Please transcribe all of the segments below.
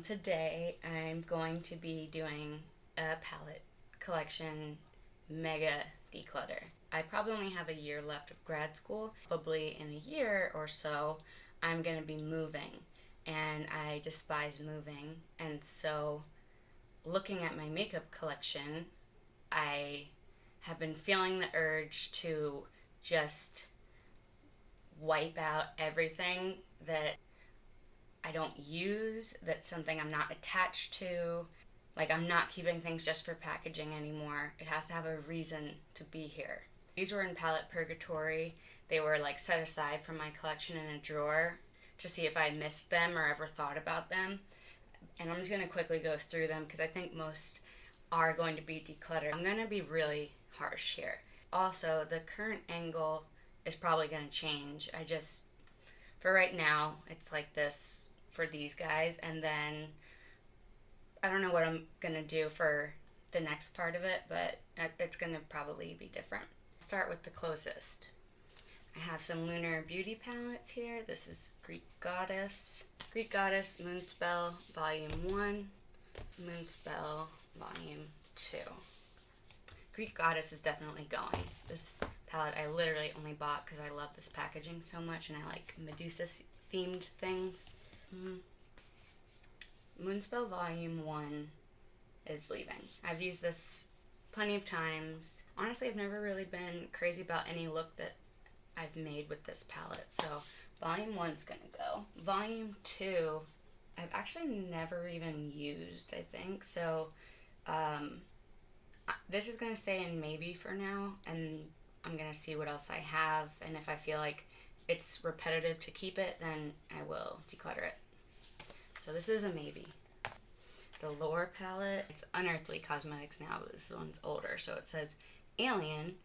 Today I'm going to be doing a palette collection mega declutter. I probably only have a year left of grad school. Probably in a year or so I'm going to be moving, and I despise moving, and so looking at my makeup collection, I have been feeling the urge to just wipe out everything that I don't use, that's something I'm not attached to. Like, I'm not keeping things just for packaging anymore. It has to have a reason to be here. These were in palette purgatory. They were like set aside from my collection in a drawer to see if I missed them or ever thought about them. And I'm just going to quickly go through them because I think most are going to be decluttered. I'm going to be really harsh here. Also, the current angle is probably going to change. For right now, it's like this for these guys, and then I don't know what I'm going to do for the next part of it, but it's going to probably be different. Start with the closest. I have some Lunar Beauty palettes here. This is Greek Goddess, Moonspell Volume 1, Moonspell Volume 2. Greek Goddess is definitely going. This palette I literally only bought because I love this packaging so much and I like Medusa themed things. Moonspell Volume 1 is leaving. I've used this plenty of times. Honestly, I've never really been crazy about any look that I've made with this palette, so Volume 1's gonna go. Volume 2, I've actually never even used, I think, so this is gonna stay in maybe for now, and I'm gonna see what else I have, and if I feel like it's repetitive to keep it, then I will declutter it. So this is a maybe. The Lore palette, it's Unearthly Cosmetics now, but this one's older, so it says Alien.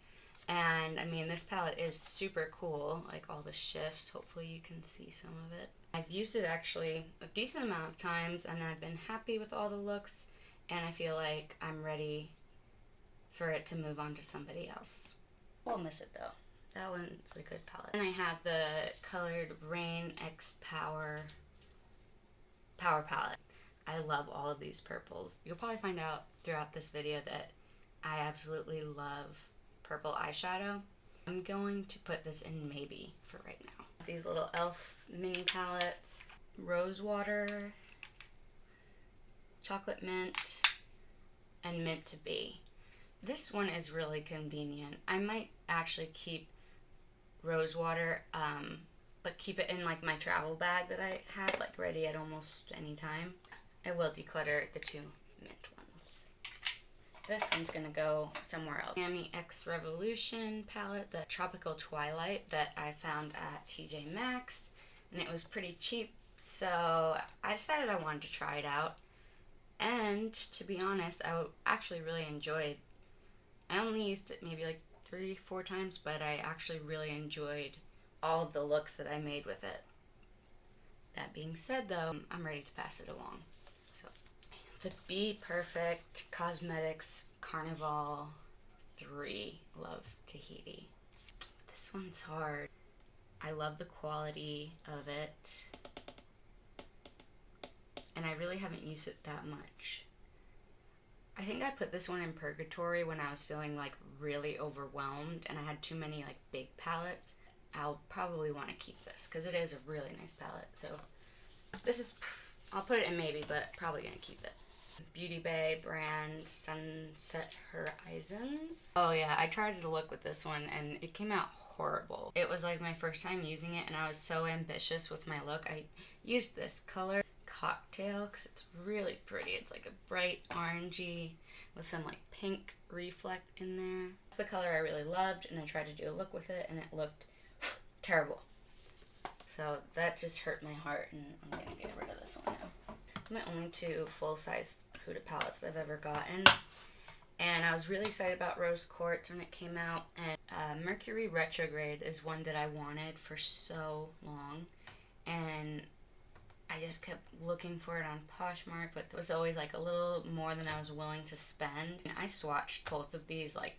And I mean, this palette is super cool, like all the shifts. Hopefully you can see some of it. I've used it actually a decent amount of times, and I've been happy with all the looks, and I feel like I'm ready for it to move on to somebody else. We'll miss it though. That one's a good palette. And I have the Colored Rain X Power palette. I love all of these purples. You'll probably find out throughout this video that I absolutely love purple eyeshadow. I'm going to put this in maybe for right now. These little e.l.f. mini palettes, Rose Water, Chocolate Mint, and Mint to Be. This one is really convenient. I might actually keep Rose Water, but keep it in like my travel bag that I have like ready at almost any time. I will declutter the two mint ones. This one's gonna go somewhere else. Miami X Revolution palette, the Tropical Twilight that I found at TJ Maxx, and it was pretty cheap, so I decided I wanted to try it out. And to be honest, I actually really enjoyed. I only used it maybe like 3-4 times, but I actually really enjoyed all of the looks that I made with it. That being said though, I'm ready to pass it along. So, the Be Perfect Cosmetics Carnival 3 Love Tahiti. This one's hard. I love the quality of it, and I really haven't used it that much. I think I put this one in purgatory when I was feeling like really overwhelmed and I had too many like big palettes. I'll probably want to keep this because it is a really nice palette. So this is, I'll put it in maybe, but probably gonna keep it. Beauty Bay brand Sunset Horizons. Oh yeah, I tried to look with this one and it came out horrible. It was like my first time using it and I was so ambitious with my look. I used this color Cocktail because it's really pretty. It's like a bright orangey with some like pink reflect in there. It's the color I really loved, and I tried to do a look with it and it looked terrible. So that just hurt my heart, and I'm gonna get rid of this one now. My only two full-size Huda palettes that I've ever gotten, and I was really excited about Rose Quartz when it came out, and Mercury Retrograde is one that I wanted for so long, and I just kept looking for it on Poshmark, but it was always like a little more than I was willing to spend. And I swatched both of these like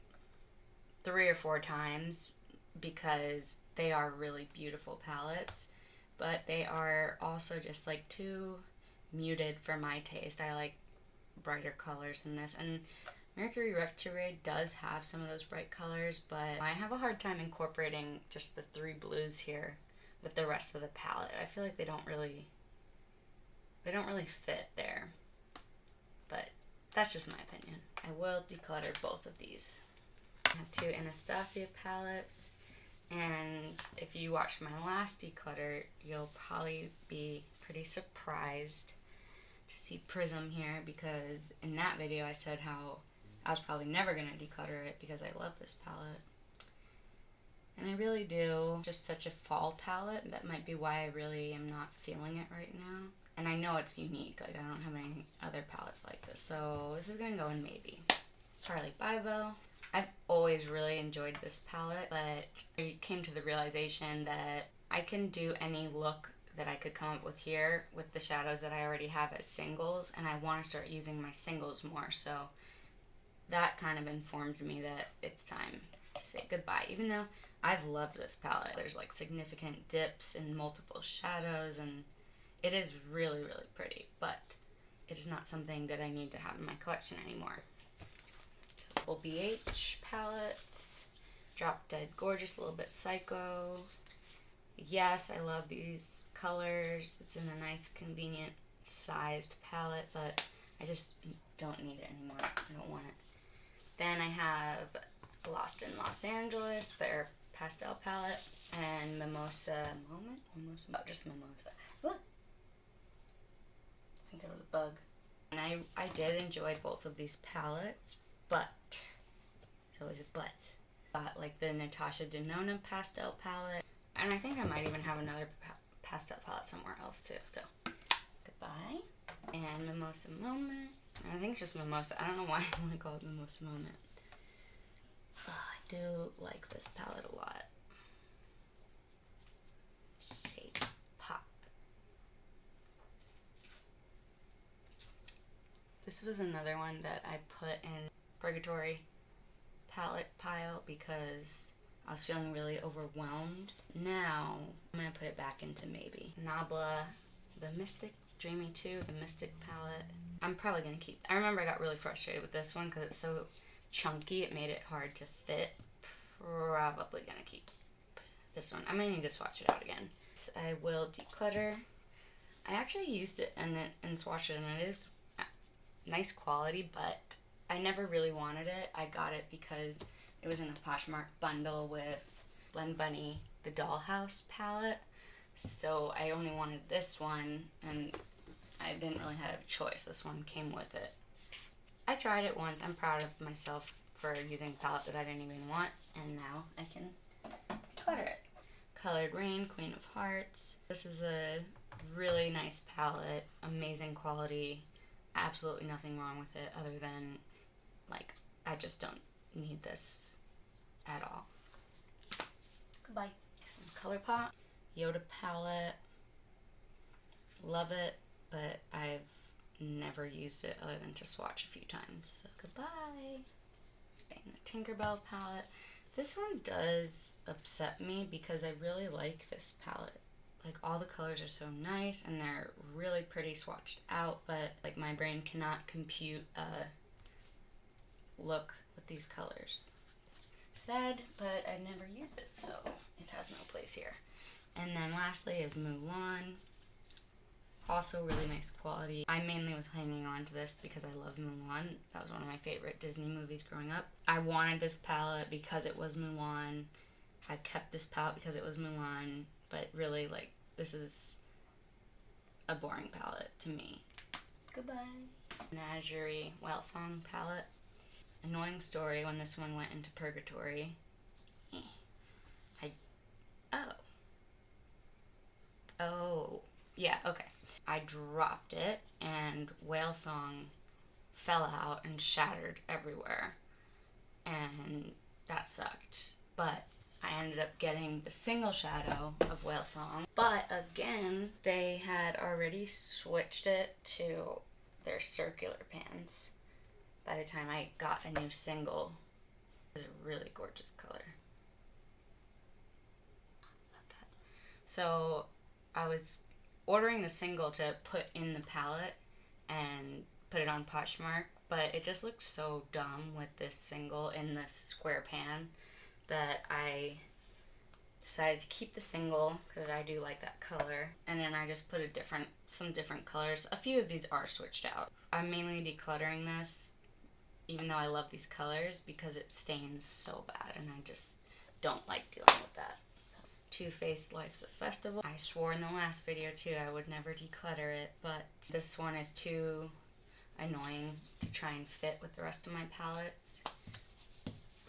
3 or 4 times because they are really beautiful palettes, but they are also just like too muted for my taste. I like brighter colors than this, and Mercury retrograde does have some of those bright colors, but I have a hard time incorporating just the 3 blues here with the rest of the palette. I feel like they don't really fit there, but that's just my opinion. I will declutter both of these. I have 2 Anastasia palettes, and if you watched my last declutter, you'll probably be pretty surprised to see Prism here, because in that video I said how I was probably never going to declutter it because I love this palette. And I really do. Just such a fall palette. That might be why I really am not feeling it right now. And I know it's unique. Like, I don't have any other palettes like this. So this is going to go in maybe. Charlie Bibo. I've always really enjoyed this palette, but I came to the realization that I can do any look that I could come up with here with the shadows that I already have as singles, and I want to start using my singles more. So that kind of informed me that it's time to say goodbye, even though I've loved this palette. There's like significant dips and multiple shadows, and it is really, really pretty, but it is not something that I need to have in my collection anymore. Double BH palettes, Drop Dead Gorgeous, a little bit Psycho. Yes, I love these colors. It's in a nice, convenient sized palette, but I just don't need it anymore. I don't want it. Then I have Lost in Los Angeles, their pastel palette, and Mimosa Moment? Mimosa? Oh, just Mimosa. Look! I think there was a bug. And I did enjoy both of these palettes, but, there's always a but. Got like the Natasha Denona pastel palette, and I think I might even have another pastel palette somewhere else too, so goodbye. And Mimosa Moment. I think it's just Mimosa. I don't know why I want to call it Mimosa Moment. Oh, I do like this palette a lot. Shade Pop. This was another one that I put in Purgatory palette pile because I was feeling really overwhelmed. Now I'm going to put it back into maybe. Nabla, the Mystic, Dreamy 2, the Mystic palette. I'm probably going to keep. I remember I got really frustrated with this one because it's so chunky. It made it hard to fit. Probably going to keep this one. I may need to swatch it out again. I will declutter. I actually used it and swatched it, and it is nice quality, but I never really wanted it. I got it because it was in a Poshmark bundle with Blend Bunny, the Dollhouse palette. So I only wanted this one, and I didn't really have a choice. This one came with it. I tried it once. I'm proud of myself for using a palette that I didn't even want, and now I can declutter it. Colored Rain, Queen of Hearts. This is a really nice palette, amazing quality, absolutely nothing wrong with it other than, like, I just don't need this at all. Goodbye. Some ColourPop, Yoda palette. Love it, but I've never used it other than to swatch a few times. So goodbye. And the Tinkerbell palette. This one does upset me because I really like this palette. Like, all the colors are so nice and they're really pretty swatched out, but like my brain cannot compute a look with these colors. Sad, but I never use it, so it has no place here. And then lastly is Mulan. Also really nice quality. I mainly was hanging on to this because I love Mulan. That was one of my favorite Disney movies growing up. I wanted this palette because it was Mulan. I kept this palette because it was Mulan, but really, like, this is a boring palette to me. Goodbye. Menagerie Whale Song palette. Annoying story when this one went into Purgatory. Oh, yeah, okay. I dropped it and Whale Song fell out and shattered everywhere, and that sucked. But I ended up getting the single shadow of Whale Song, but again, they had already switched it to their circular pans by the time I got a new single. It's a really gorgeous color. Love that. So I was ordering the single to put in the palette and put it on Poshmark, but it just looked so dumb with this single in this square pan that I decided to keep the single because I do like that color, and then I just put some different colors. A few of these are switched out. I'm mainly decluttering this, even though I love these colors, because it stains so bad and I just don't like dealing with that. Too Faced Life's a Festival. I swore in the last video too I would never declutter it, but this one is too annoying to try and fit with the rest of my palettes.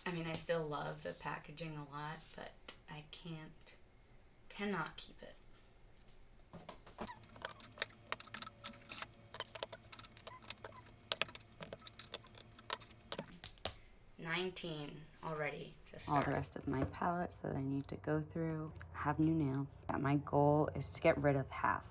I mean, I still love the packaging a lot, but I cannot keep it. 19 already to start. All the rest of my palettes that I need to go through. I have new nails. My goal is to get rid of half.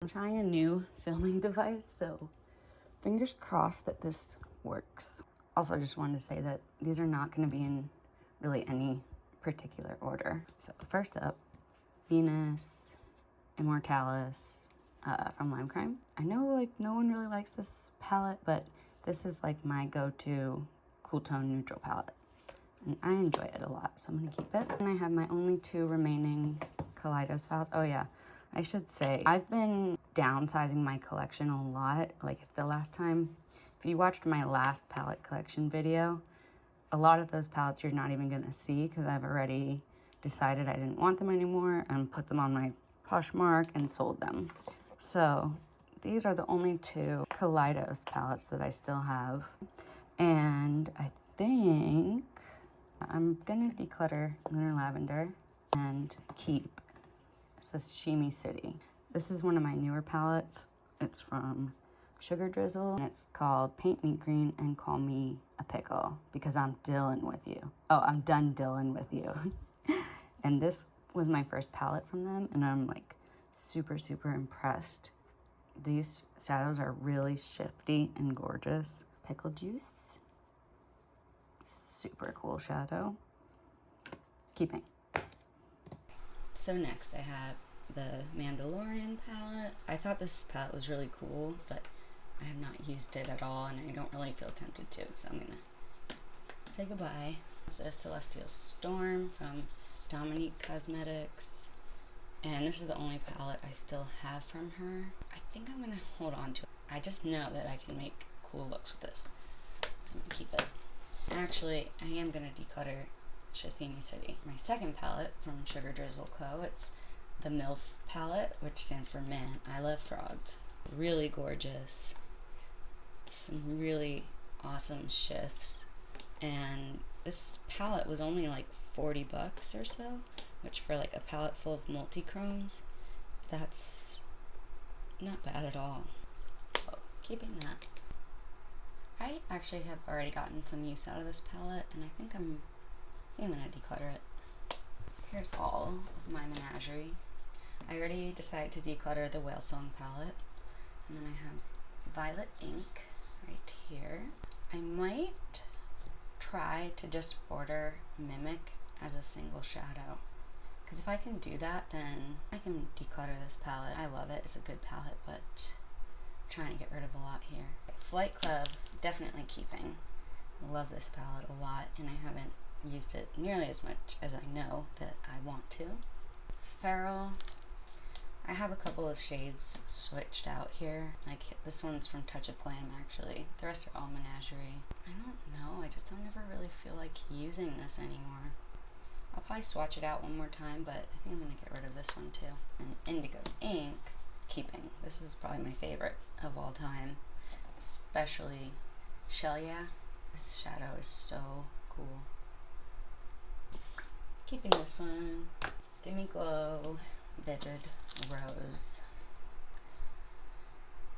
I'm trying a new filming device, so fingers crossed that this works. Also, I just wanted to say that these are not going to be in really any particular order. So first up, Venus Immortalis from Lime Crime. I know like no one really likes this palette, but this is like my go-to cool tone neutral palette. And I enjoy it a lot, so I'm gonna keep it. And I have my only 2 remaining Kaleidos palettes. Oh yeah, I should say, I've been downsizing my collection a lot. Like if you watched my last palette collection video, a lot of those palettes you're not even gonna see because I've already decided I didn't want them anymore and put them on my Poshmark and sold them. So these are the only 2 Kaleidos palettes that I still have. And I think I'm gonna declutter Lunar Lavender and keep Sashimi City. This is one of my newer palettes. It's from Sugar Drizzle, and it's called Paint Me Green and Call Me a Pickle because I'm dealing with you. Oh, I'm done dealing with you. And this was my first palette from them, and I'm like super, super impressed. These shadows are really shifty and gorgeous. Pickle Juice, super cool shadow. Keeping. So next I have the Mandalorian palette. I thought this palette was really cool, but I have not used it at all, and I don't really feel tempted to, so I'm gonna say goodbye. The Celestial Storm from Dominique Cosmetics, and this is the only palette I still have from her. I think I'm gonna hold on to it. I just know that I can make cool looks with this, so I'm gonna keep it. Actually, I am gonna declutter Sashimi City. My second palette from Sugar Drizzle Co. It's the MILF palette, which stands for Man, I Love Frogs. Really gorgeous. Some really awesome shifts. And this palette was only like 40 bucks or so, which for like a palette full of multi-chromes, that's not bad at all. So, keeping that. I actually have already gotten some use out of this palette, and I think I'm gonna declutter it. Here's all of my menagerie. I already decided to declutter the Whale Song palette, and then I have Violet Ink right here. I might try to just order Mimic as a single shadow, because if I can do that, then I can declutter this palette. I love it, it's a good palette, but I'm trying to get rid of a lot here. Flight Club, definitely keeping. I love this palette a lot, and I haven't used it nearly as much as I know that I want to. Feral, I have a couple of shades switched out here. Like this one's from Touch of Glam actually. The rest are all Menagerie. I don't know, I just don't ever really feel like using this anymore. I'll probably swatch it out one more time, but I think I'm gonna get rid of this one too. And Indigo Ink, keeping. This is probably my favorite of all time, especially Shelia. This shadow is so cool. Keeping this one. Demi Glow Vivid Rose.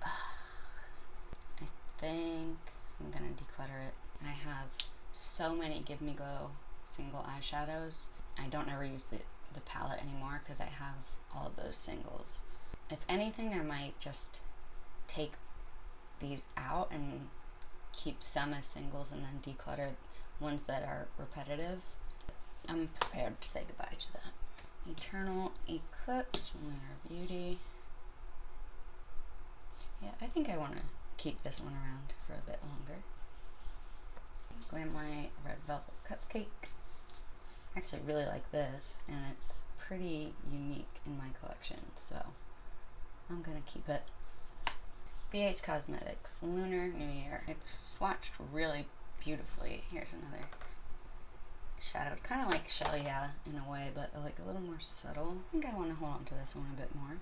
I think I'm gonna declutter it. I have so many Give Me Glow single eyeshadows. I don't ever use the palette anymore because I have all of those singles. If anything, I might just take these out and keep some as singles and then declutter ones that are repetitive. I'm prepared to say goodbye to that. Eternal Eclipse from Rare Beauty. Yeah, I think I want to keep this one around for a bit longer. Glamlight Red Velvet Cupcake. I actually really like this, and it's pretty unique in my collection, so I'm gonna keep it. BH Cosmetics Lunar New Year. It's swatched really beautifully. Here's another shadow. It's kind of like Shelia in a way, but like a little more subtle. I think I want to hold on to this one a bit more.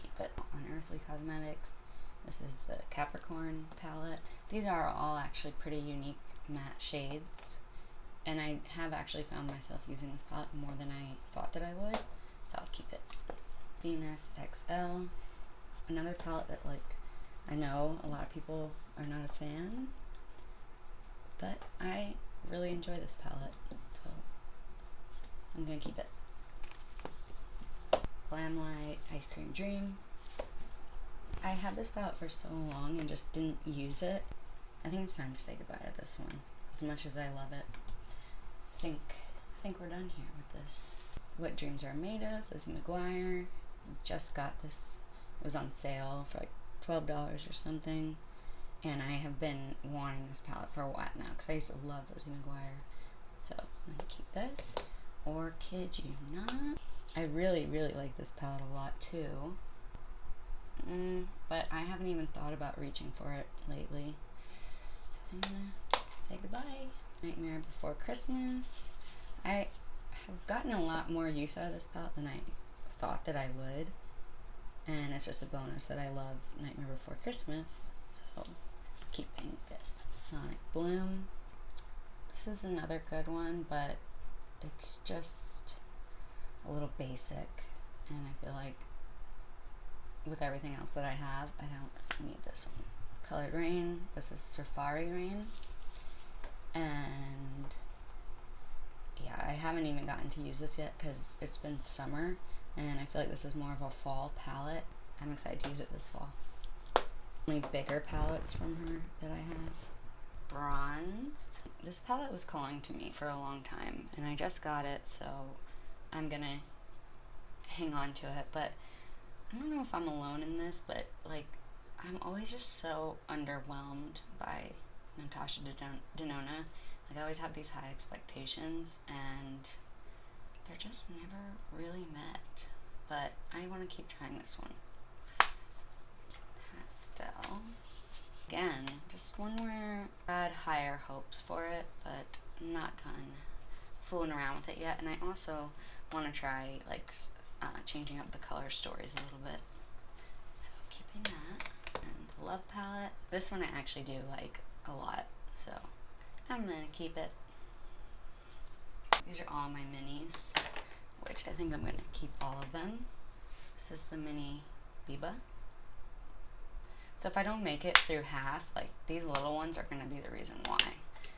Keep it. Unearthly Cosmetics. This is the Capricorn palette. These are all actually pretty unique matte shades, and I have actually found myself using this palette more than I thought that I would, so I'll keep it. Venus XL. Another palette that, like, I know a lot of people are not a fan, but I really enjoy this palette, so I'm gonna keep it. Glamlight Ice Cream Dream. I had this palette for so long and just didn't use it. I think it's time to say goodbye to this one, as much as I love it. I think we're done here with this. What Dreams Are Made Of, Lizzie McGuire. Just got this. It was on sale for like $12 or something, and I have been wanting this palette for a while now because I used to love Lizzie McGuire. So I'm gonna keep this. Or kid you not. I really like this palette a lot too, but I haven't even thought about reaching for it lately. So I'm gonna say goodbye. Nightmare Before Christmas. I have gotten a lot more use out of this palette than I thought that I would, and it's just a bonus that I love Nightmare Before Christmas, so keeping this. Sonic Bloom. This is another good one, but it's just a little basic, and I feel like with everything else that I have, I don't need this one. Colored Rain. This is Safari Rain, and yeah, I haven't even gotten to use this yet because it's been summer, and I feel like this is more of a fall palette. I'm excited to use it this fall. Only bigger palettes from her that I have. Bronzed. This palette was calling to me for a long time, and I just got it, so I'm gonna hang on to it. But I don't know if I'm alone in this, but like, I'm always just so underwhelmed by Natasha Denona. Like, I always have these high expectations, and they're just never really met. But I want to keep trying this one. Pastel. Again, just one where I had higher hopes for it, but not done fooling around with it yet. And I also want to try, like, changing up the color stories a little bit. So keeping that. And the Love Palette. This one I actually do like a lot, so I'm gonna keep it. These are all my minis, which I think I'm gonna keep all of them. This is the mini Biba. So if I don't make it through half, like, these little ones are gonna be the reason why,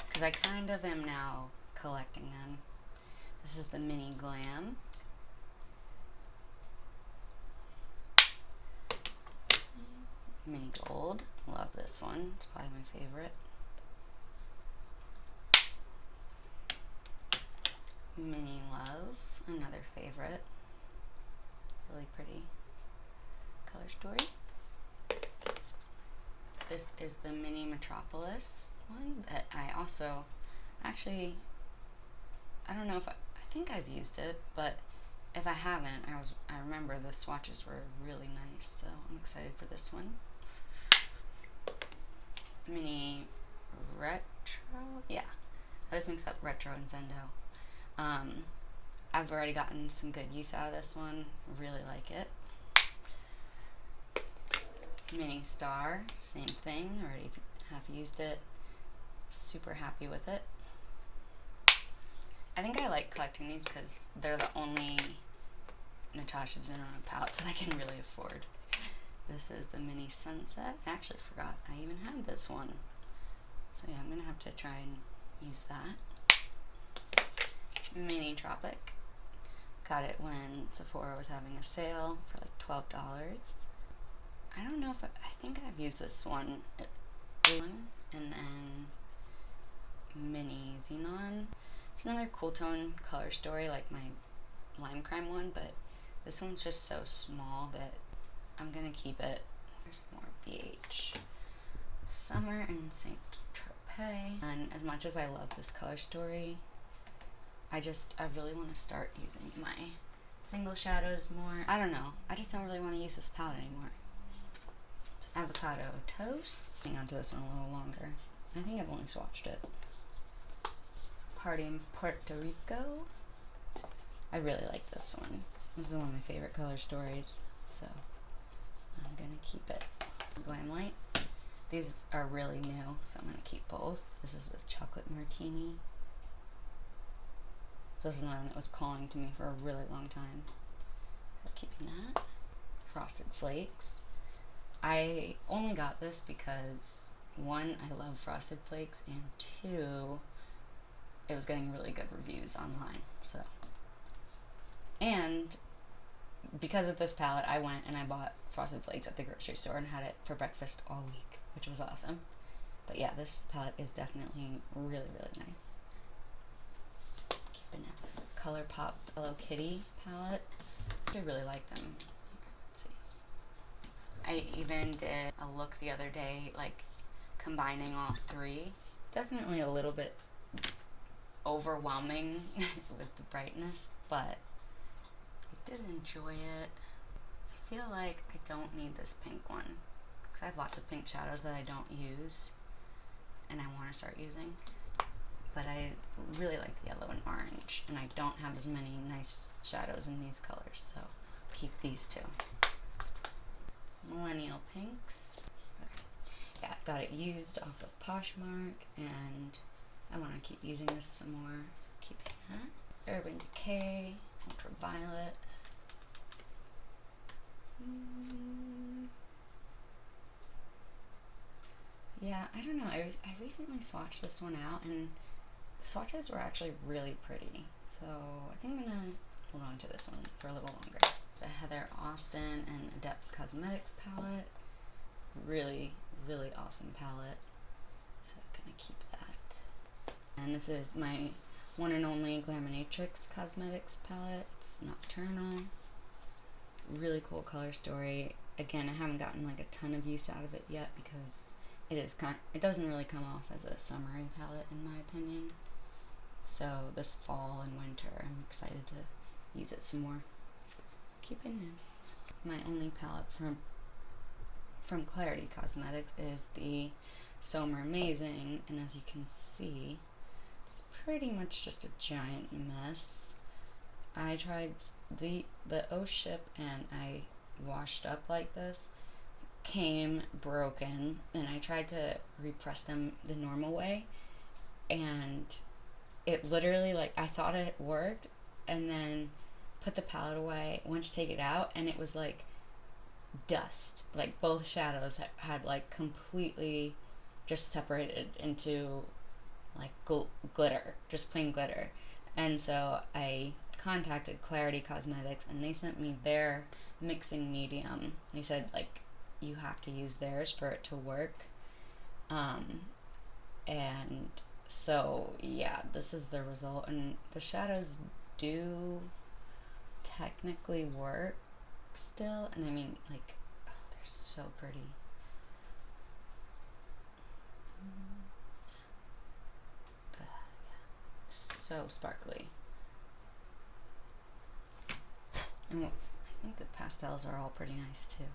because I kind of am now collecting them. This is the mini Glam. Mini Gold. Love this one. It's probably my favorite. Mini Love. Another favorite. Really pretty color story. This is the mini Metropolis one that I also, actually, I don't know if I think I've used it, but if I haven't, I remember the swatches were really nice, so I'm excited for this one. Mini Retro, yeah, I always mix up Retro and Zendo. I've already gotten some good use out of this one, really like it. Mini Star, same thing, already have used it, super happy with it. I think I like collecting these because they're the only Natasha Denona palettes that I can really afford. This is the Mini Sunset. I actually forgot I even had this one. So yeah, I'm going to have to try and use that. Mini Tropic. Got it when Sephora was having a sale for like $12. I don't know if I think I've used this one. And then Mini Xenon. It's another cool tone color story like my Lime Crime one, but this one's just so small that I'm gonna keep it. There's more BH. Summer in Saint Tropez. And as much as I love this color story, I really want to start using my single shadows more. I don't know. I just don't really want to use this palette anymore. Avocado Toast. Hang on to this one a little longer. I think I've only swatched it. Party in Puerto Rico. I really like this one. This is one of my favorite color stories, so I'm gonna keep it. Glam Light. These are really new, so I'm gonna keep both. This is the Chocolate Martini. So this is one that was calling to me for a really long time. So keeping that. Frosted Flakes. I only got this because, one, I love Frosted Flakes, and two, it was getting really good reviews online. So, and because of this palette, I went and I bought Frosted Flakes at the grocery store and had it for breakfast all week, which was awesome. But yeah, this palette is definitely really, really nice. Keeping it. ColourPop Hello Kitty palettes. I really like them. Let's see. I even did a look the other day, like combining all three. Definitely a little bit overwhelming with the brightness, but I did enjoy it. I feel like I don't need this pink one because I have lots of pink shadows that I don't use and I want to start using. But I really like the yellow and orange, and I don't have as many nice shadows in these colors, so keep these two. Millennial Pinks. Okay. Yeah, I've got it used off of Poshmark, and I want to keep using this some more, so keeping that. Urban Decay, Ultraviolet. Yeah, I don't know. I recently swatched this one out, and the swatches were actually really pretty. So I think I'm going to hold on to this one for a little longer. The Heather Austin and Adept Cosmetics palette. Really, really awesome palette. So I'm going to keep that. And this is my one and only Glaminatrix Cosmetics palette. It's Nocturnal. Really cool color story. Again, I haven't gotten like a ton of use out of it yet because it doesn't really come off as a summery palette in my opinion. So this fall and winter, I'm excited to use it some more. Keeping this. My only palette from Clarity Cosmetics is the Somber Amazing, and as you can see, it's pretty much just a giant mess. I tried the O Ship and I washed up like this, came broken, and I tried to repress them the normal way, and it literally, like, I thought it worked, and then put the palette away, went to take it out, and it was like dust. Like both shadows had like completely just separated into like glitter, just plain glitter. And so I contacted Clarity Cosmetics, and they sent me their mixing medium. They said like you have to use theirs for it to work. And so yeah, this is the result, and the shadows do technically work still, and I mean, like, oh, they're so pretty. Yeah. So sparkly. And I think the pastels are all pretty nice too.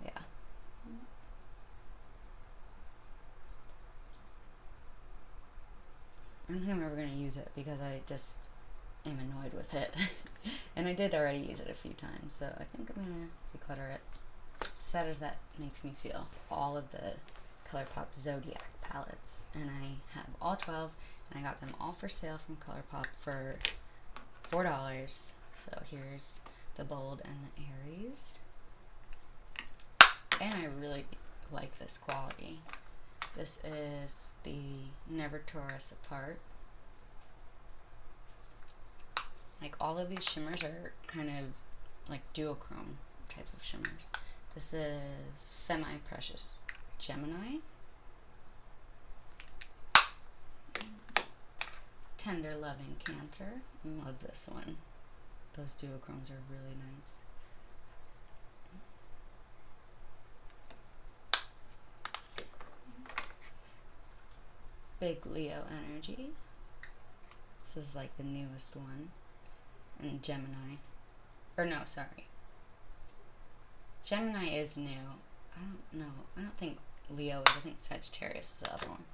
Yeah. I don't think I'm ever going to use it because I just am annoyed with it. And I did already use it a few times, so I think I'm going to declutter it. Sad as that makes me feel. It's all of the ColourPop Zodiac palettes, and I have all 12, and I got them all for sale from ColourPop for $4. So here's the Bold and the Aries. And I really like this quality. This is the Never Tore Us Apart. Like all of these shimmers are kind of like duochrome type of shimmers. This is Semi-Precious Gemini. Tender Loving Cancer. Love this one. Those duochromes are really nice. Big Leo Energy. This is like the newest one. And Gemini. Or no, sorry. Gemini is new. I don't know. I don't think Leo is. I think Sagittarius is the other one.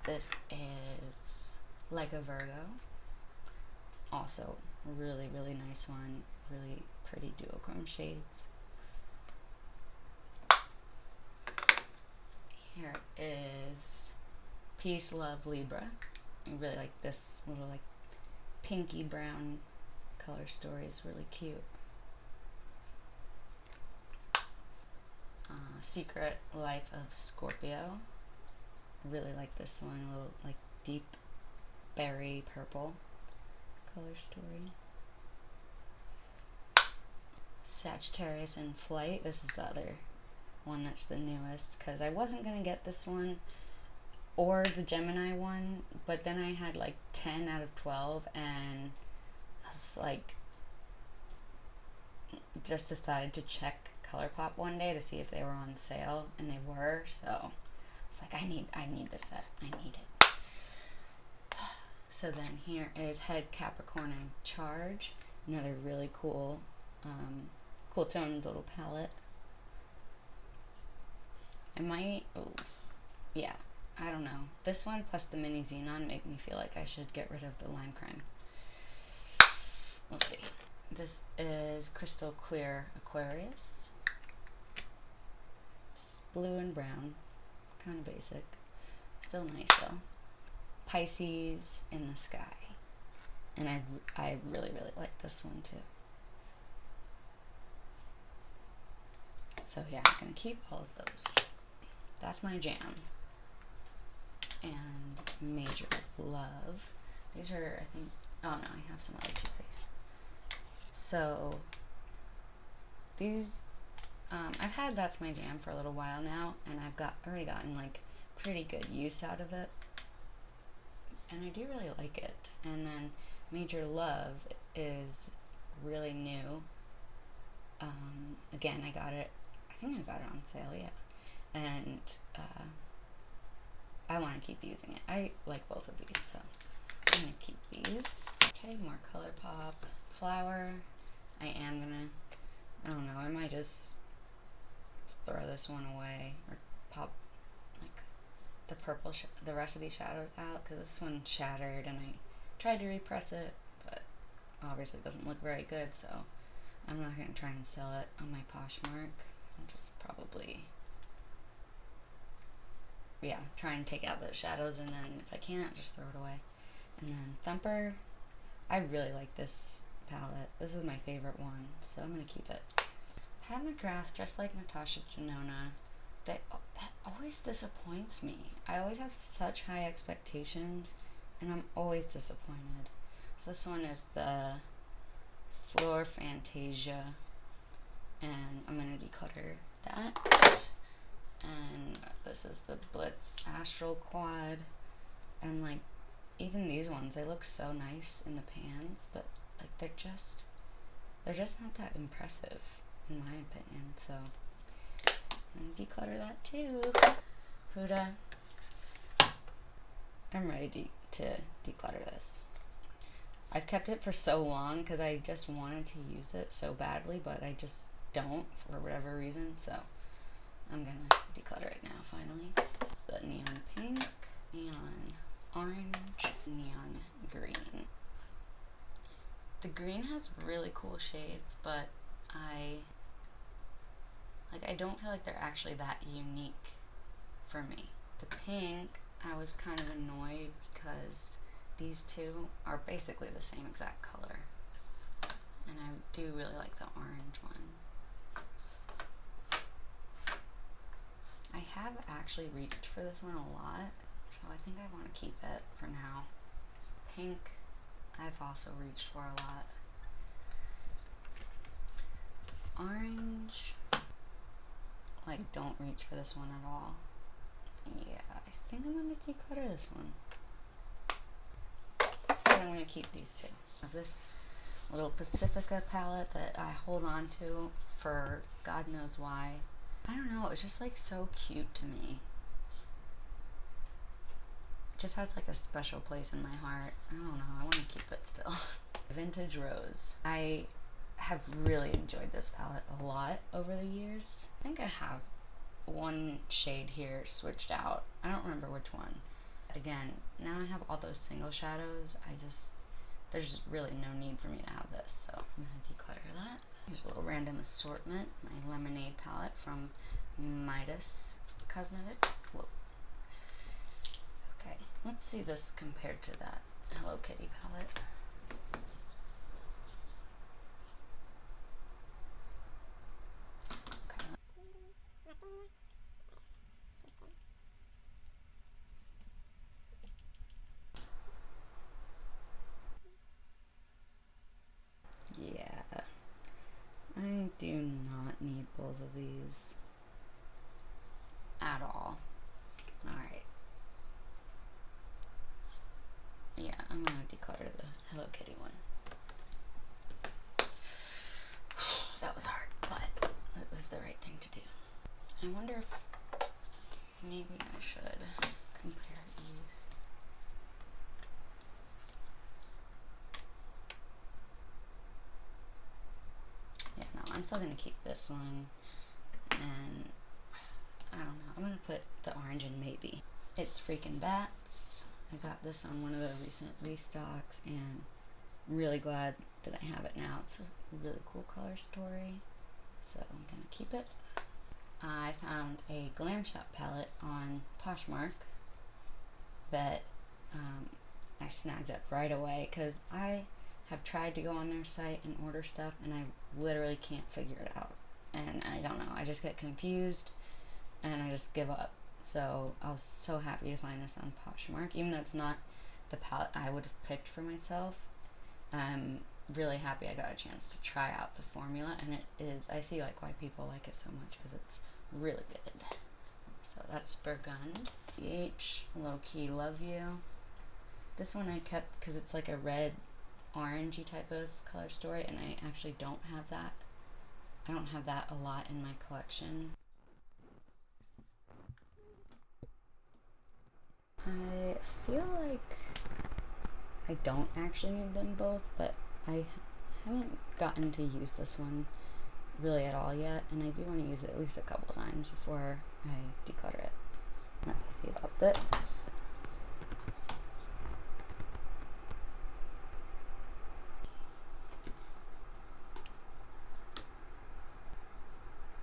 This is Like a Virgo. Also, really, really nice one. Really pretty duochrome shades. Here is Peace, Love, Libra. I really like this little like pinky brown color story. Is really cute. Secret Life of Scorpio. I really like this one. A little like deep berry purple color story. Sagittarius in Flight. This is the other one that's the newest, because I wasn't going to get this one or the Gemini one, but then I had like 10 out of 12 and I was like, just decided to check ColourPop one day to see if they were on sale, and they were, so it's like I need this set. I need it. So then here is Head Capricorn in Charge. Another really cool cool toned little palette. I might, yeah, I don't know. This one plus the mini Xenon make me feel like I should get rid of the Lime Crime. We'll see. This is Crystal Clear Aquarius. Just blue and brown. Kind of basic. Still nice though. Pisces in the Sky. And I really, really like this one too. So yeah, I'm going to keep all of those. That's my jam. And Major Love. These are, I think, oh no, I have some other Too Faced. So, these, I've had That's My Jam for a little while now, and I've already gotten like pretty good use out of it. And I do really like it. And then Major Love is really new. Again, I got it, I think I got it on sale, yeah. And I want to keep using it. I like both of these, so I'm going to keep these. Okay, more ColourPop Flower. I am going to, I don't know, I might just throw this one away or pop like the purple, the rest of these shadows out, because this one shattered and I tried to repress it, but obviously it doesn't look very good, so I'm not going to try and sell it on my Poshmark. I'll just probably, yeah, try and take out those shadows, and then if I can't, just throw it away. And then Thumper, I really like this palette. This is my favorite one, so I'm going to keep it. Pat McGrath, just like Natasha Denona, that always disappoints me. I always have such high expectations, and I'm always disappointed. So this one is the Fleur Fantasia, and I'm going to declutter that. And this is the Blitz Astral Quad, and like, even these ones, they look so nice in the pans, but like they're just not that impressive in my opinion. So I'm gonna declutter that too. Huda, I'm ready to declutter this. I've kept it for so long because I just wanted to use it so badly, but I just don't for whatever reason. So I'm gonna declutter it now finally. It's the neon pink, neon orange, neon green. The green has really cool shades, but I don't feel like they're actually that unique for me. The pink, I was kind of annoyed because these two are basically the same exact color. And I do really like the orange one. I have actually reached for this one a lot, so I think I want to keep it for now. Pink, I've also reached for a lot. Orange, like, don't reach for this one at all. Yeah, I think I'm gonna declutter this one. And I'm gonna keep these two. I have this little Pacifica palette that I hold on to for God knows why. I don't know, it's just like so cute to me. It just has like a special place in my heart. I don't know, I want to keep it still. Vintage Rose. I have really enjoyed this palette a lot over the years. I think I have one shade here switched out. I don't remember which one. Again, now I have all those single shadows. There's just really no need for me to have this, so I'm gonna declutter that. Here's a little random assortment. My Lemonade palette from Midas Cosmetics. Whoa. Okay, let's see this compared to that Hello Kitty palette. Yeah, I do not need both of these at all. Alright. Yeah, I'm gonna declutter the Hello Kitty one. That was hard, but it was the right thing to do. I wonder if maybe I should compare these. Yeah, no, I'm still gonna keep this one, and I don't know, I'm gonna put the orange in maybe. It's Freaking Bats. I got this on one of the recent restocks, and I'm really glad that I have it now. It's a really cool color story, so I'm gonna keep it. I found a Glam Shop palette on Poshmark that I snagged up right away because I have tried to go on their site and order stuff and I literally can't figure it out, and I don't know, I just get confused and I just give up. So I was so happy to find this on Poshmark, even though it's not the palette I would have picked for myself. I'm really happy I got a chance to try out the formula, and it is, I see like why people like it so much because it's really good. So that's Burgund. BH, Low Key Love You. This one I kept because it's like a red orangey type of color story, and I actually don't have that. I don't have that a lot in my collection. I feel like I don't actually need them both, but I haven't gotten to use this one really at all yet, and I do want to use it at least a couple times before I declutter it. Let's see about this.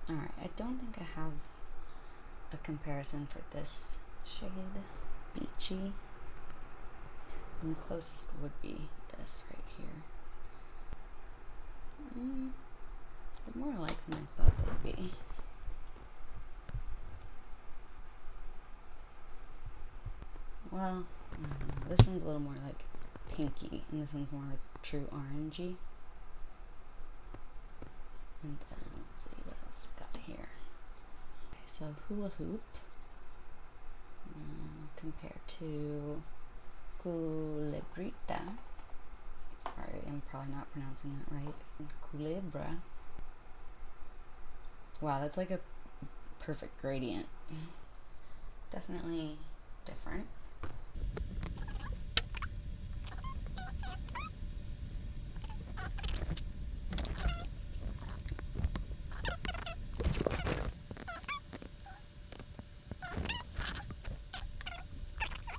Alright, I don't think I have a comparison for this shade, Beachy. And the closest would be this right here. They're more alike than I thought they'd be. Well, this one's a little more like pinky, and this one's more like true orangey. And then let's see what else we got here. Okay, so Hula Hoop compared to Culebrita. Sorry, I'm probably not pronouncing that right. Culebra. Wow, that's like a perfect gradient. Definitely different.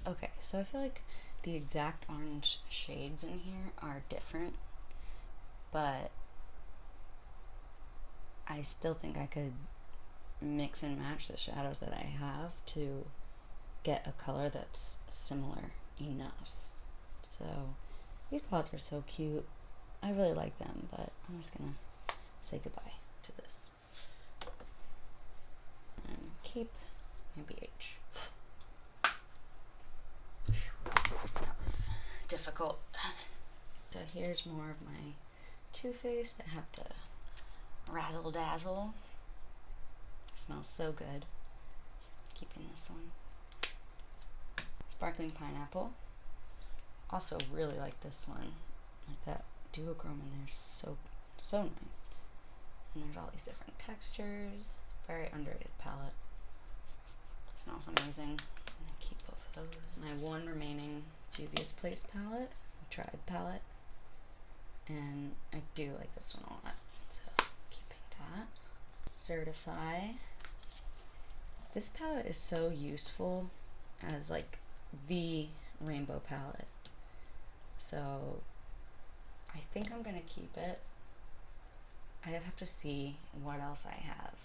Okay, so I feel like the exact orange shades in here are different, but I still think I could mix and match the shadows that I have to get a color that's similar enough. So these palettes are so cute. I really like them, but I'm just gonna say goodbye to this and keep my BH. That was difficult. So here's more of my Too Faced. I have the Razzle Dazzle. Smells so good. Keeping this one. Sparkling Pineapple. Also really like this one. Like that duochrome in there is so nice. And there's all these different textures. It's a very underrated palette. Smells amazing. I'm gonna keep both of those. My one remaining Juvia's Place palette, the Tribe palette. And I do like this one a lot, so keeping that. Certify. This palette is so useful as like the rainbow palette. So I think I'm gonna keep it. I have to see what else I have.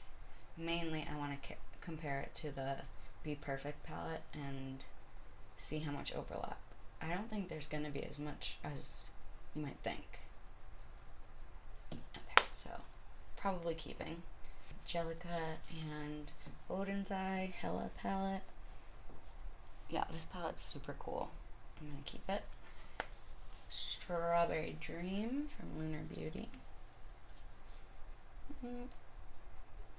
Mainly I want to compare it to the Be Perfect palette and see how much overlap. I don't think there's gonna be as much as you might think. Okay, so probably keeping. Angelica and Odin's Eye Hella palette. Yeah, this palette's super cool. I'm gonna keep it. Strawberry Dream from Lunar Beauty.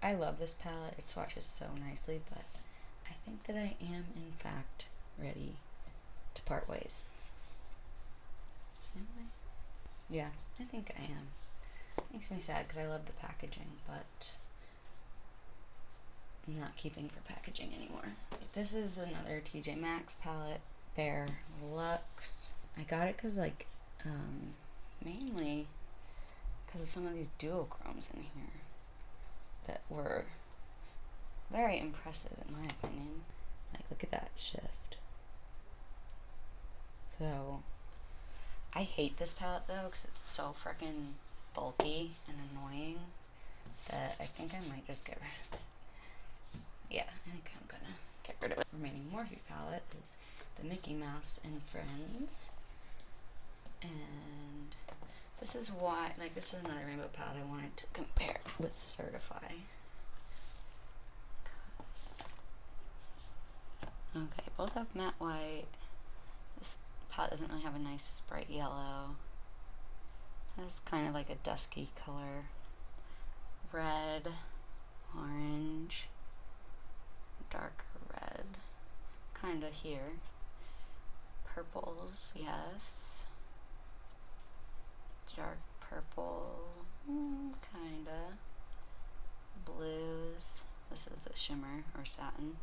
I love this palette. It swatches so nicely, but I think that I am in fact ready to part ways. Am I? Yeah, I think I am. Makes me sad because I love the packaging, but I'm not keeping for packaging anymore. This is another TJ Maxx palette, Bare Luxe. I got it because mainly because of some of these duochromes in here that were very impressive in my opinion. Like, look at that shift. So, I hate this palette though because it's so freaking bulky and annoying that I think I might just get rid of it. Yeah, I think I'm gonna get rid of it. Remaining Morphe palette is the Mickey Mouse and Friends. And this is why, like, this is another rainbow palette I wanted to compare with Certify. Okay, both have matte white. This palette doesn't really have a nice bright yellow. It's kind of like a dusky color. Red, orange, darker red, kind of here. Purples, yes. Dark purple, kinda. Blues. This is the shimmer or satin.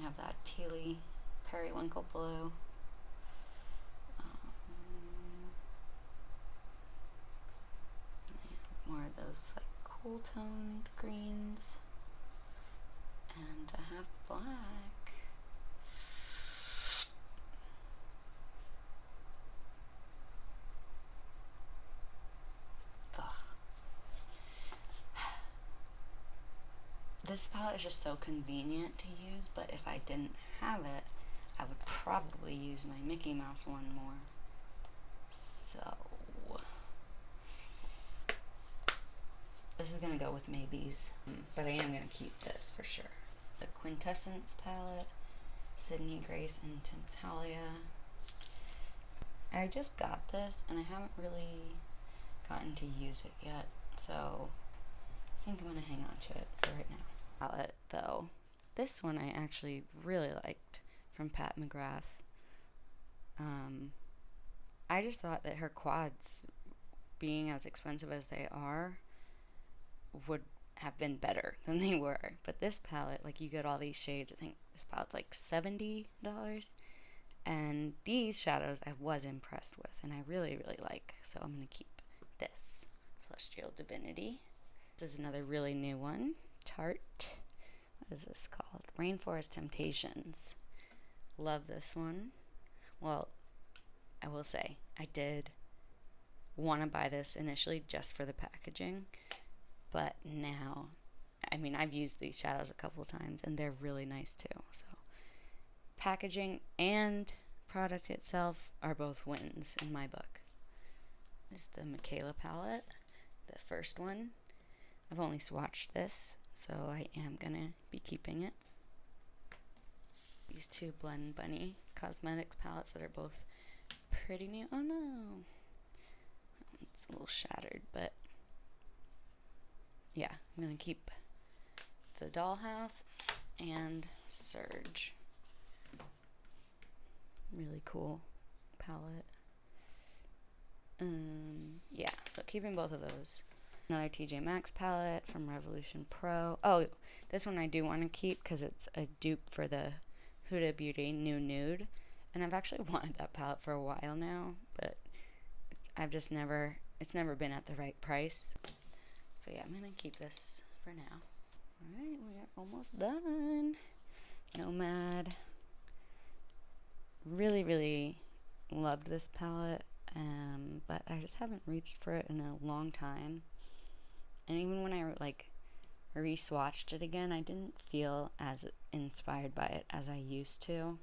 I have that tealy periwinkle blue. More of those like cool toned greens. And I have black. Ugh. This palette is just so convenient to use, but if I didn't have it, I would probably use my Mickey Mouse one more. So this is gonna go with maybes, but I am gonna keep this for sure. The Quintessence palette, Sydney Grace and Tentalia. I just got this and I haven't really gotten to use it yet, so I think I'm gonna hang on to it for right now. Palette though, this one I actually really liked from Pat McGrath. I just thought that her quads, being as expensive as they are, would have been better than they were. But this palette, like, you get all these shades. I think this palette's like $70. And these shadows I was impressed with and I really like. So I'm going to keep this. Celestial Divinity. This is another really new one. Tarte. What is this called? Rainforest Temptations. Love this one. Well, I will say, I did want to buy this initially just for the packaging. But now, I mean, I've used these shadows a couple of times and they're really nice too. So packaging and product itself are both wins in my book. This is the Michaela palette, the first one. I've only swatched this, so I am gonna be keeping it. These two Blend Bunny Cosmetics palettes that are both pretty new. Oh no! a little shattered, but yeah, I'm gonna keep the Dollhouse and Surge. Really cool palette. Yeah, so keeping both of those. Another TJ Maxx palette from Revolution Pro. Oh, this one I do want to keep because it's a dupe for the Huda Beauty New Nude. And I've actually wanted that palette for a while now, but I've just it's never been at the right price. So yeah, I'm going to keep this for now. Alright, we are almost done. Nomad. Really, really loved this palette, but I just haven't reached for it in a long time. And even when I re-swatched it again, I didn't feel as inspired by it as I used to.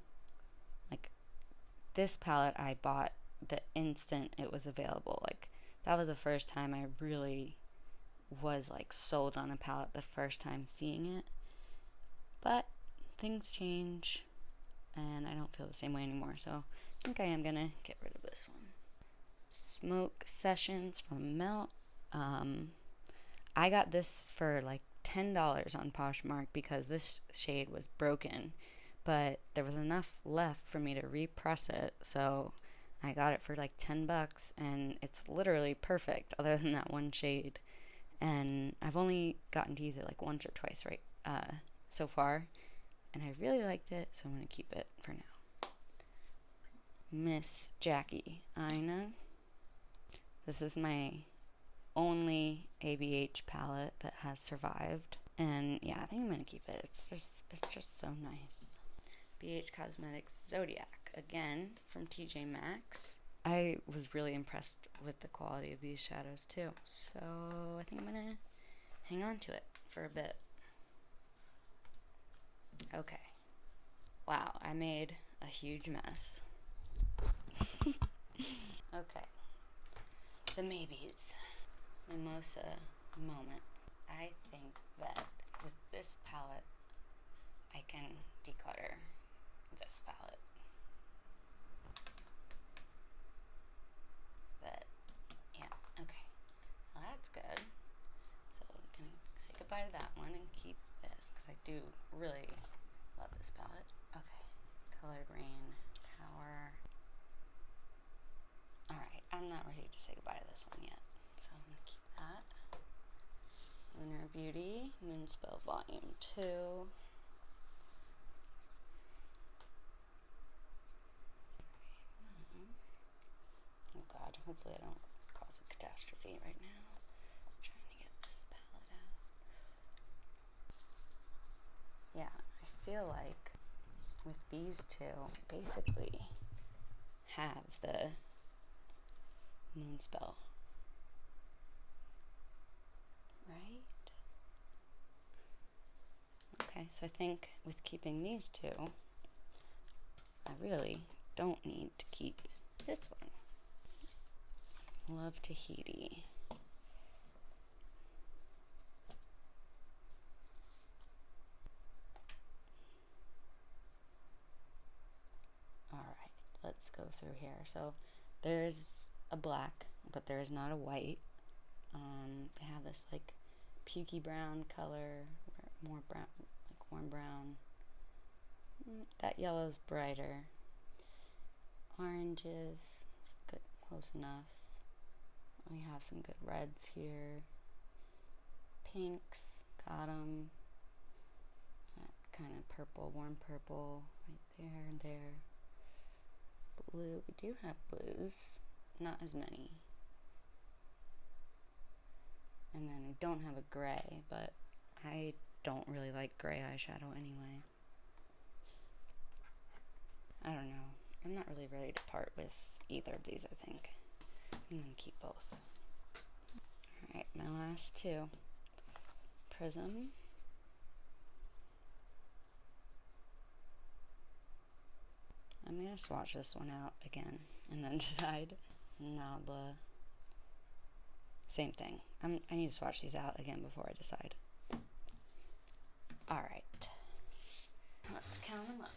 Like, this palette I bought the instant it was available. Like, that was the first time I really was like sold on a palette the first time seeing it. But things change, and I don't feel the same way anymore, so I think I am gonna get rid of this one. Smoke Sessions from Melt. I got this for like $10 on Poshmark because this shade was broken, but there was enough left for me to repress it, so I got it for like $10, and it's literally perfect other than that one shade. And I've only gotten to use it like once or twice so far, and I really liked it, so I'm going to keep it for now. Miss Jackie Aina. This is my only ABH palette that has survived, and yeah, I think I'm going to keep it. It's just so nice. BH Cosmetics Zodiac, again from TJ Maxx. I was really impressed with the quality of these shadows too, so I think I'm gonna hang on to it for a bit. Okay. Wow, I made a huge mess. Okay. The maybes. Mimosa Moment. I think that with this palette, I can declutter this palette. Okay, well, that's good. So we can say goodbye to that one and keep this because I do really love this palette. Okay, Color Green Power. Alright, I'm not ready to say goodbye to this one yet, so I'm going to keep that. Lunar Beauty, Moonspell Volume 2. Oh god, hopefully I don't cause a catastrophe right now. I'm trying to get this palette out. Yeah, I feel like with these two, I basically have the Moonspell. Right? Okay, so I think with keeping these two, I really don't need to keep this one. Love Tahiti. Alright, let's go through here. So there's a black, but there is not a white. They have this like pukey brown color, more brown, like warm brown. That yellow's brighter. Oranges, good, close enough. We have some good reds here. Pinks, got them. That kind of purple, warm purple, right there and there. Blue, we do have blues, not as many. And then we don't have a gray, but I don't really like gray eyeshadow anyway. I don't know. I'm not really ready to part with either of these, I think. I'm going to keep both. Alright, my last two. Prism. I'm going to swatch this one out again and then decide. Nabla. Same thing. I need to swatch these out again before I decide. Alright. Let's count them up.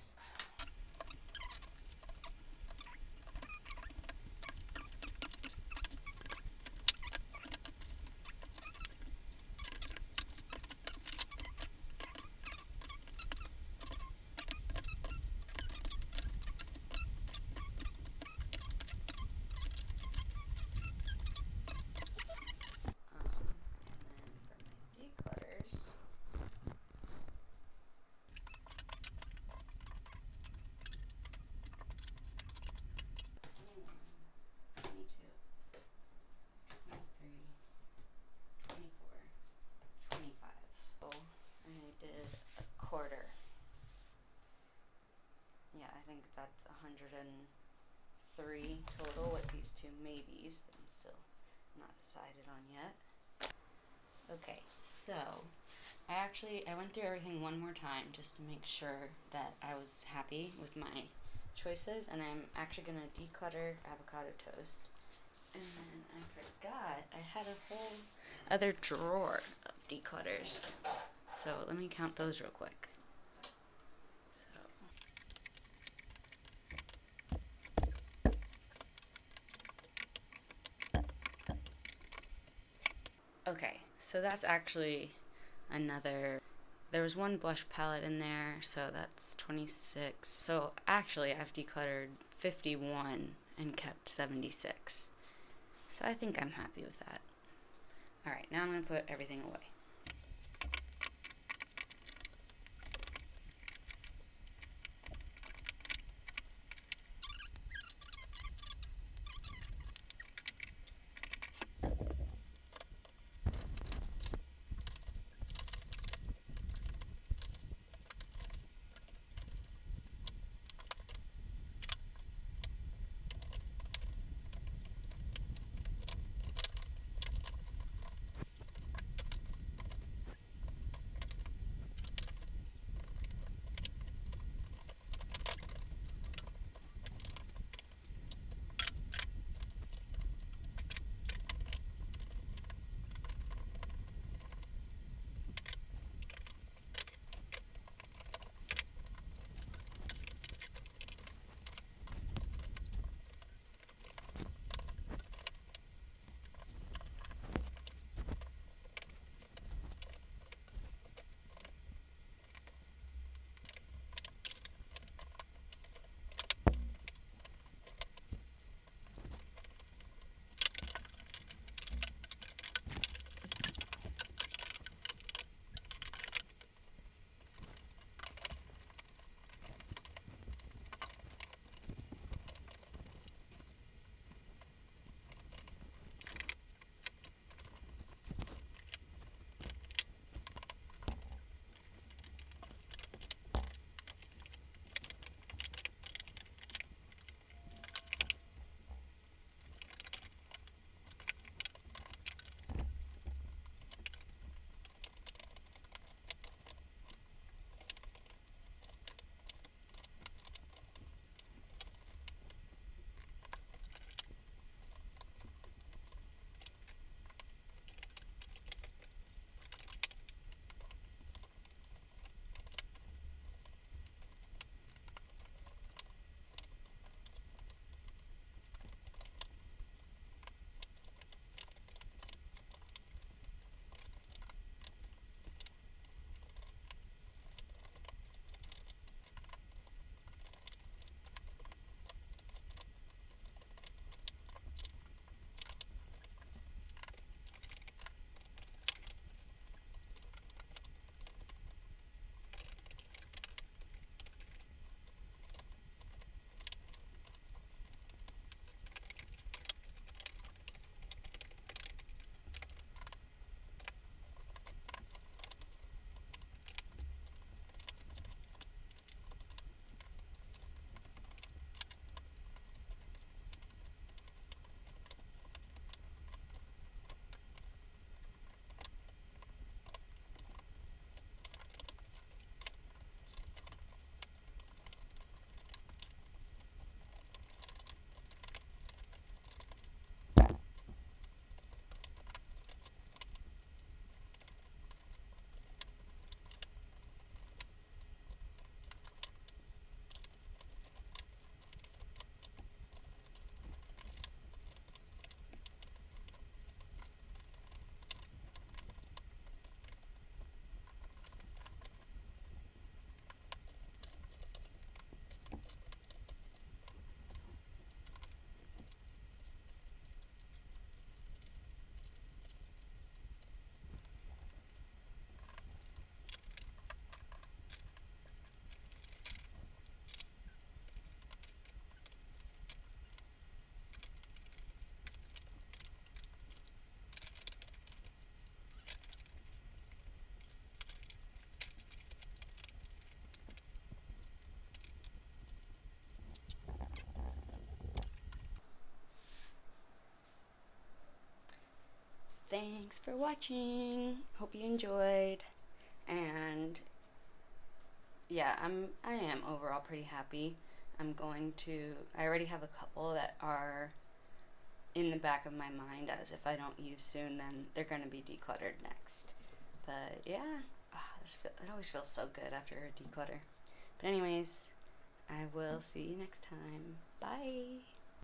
think that's 103 total with these two maybes that I'm still not decided on yet. Okay, so I went through everything one more time just to make sure that I was happy with my choices, and I'm actually going to declutter avocado toast. And then I forgot I had a whole other drawer of declutters. So let me count those real quick. Okay, so that's actually another. There was one blush palette in there, so that's 26. So actually, I've decluttered 51 and kept 76. So I think I'm happy with that. Alright, now I'm going to put everything away. thanks for watching. Hope you enjoyed. And yeah, I am overall pretty happy. I already have a couple that are in the back of my mind as if I don't use soon, then they're going to be decluttered next. But yeah, it always feels so good after a declutter. But anyways, I will see you next time. Bye!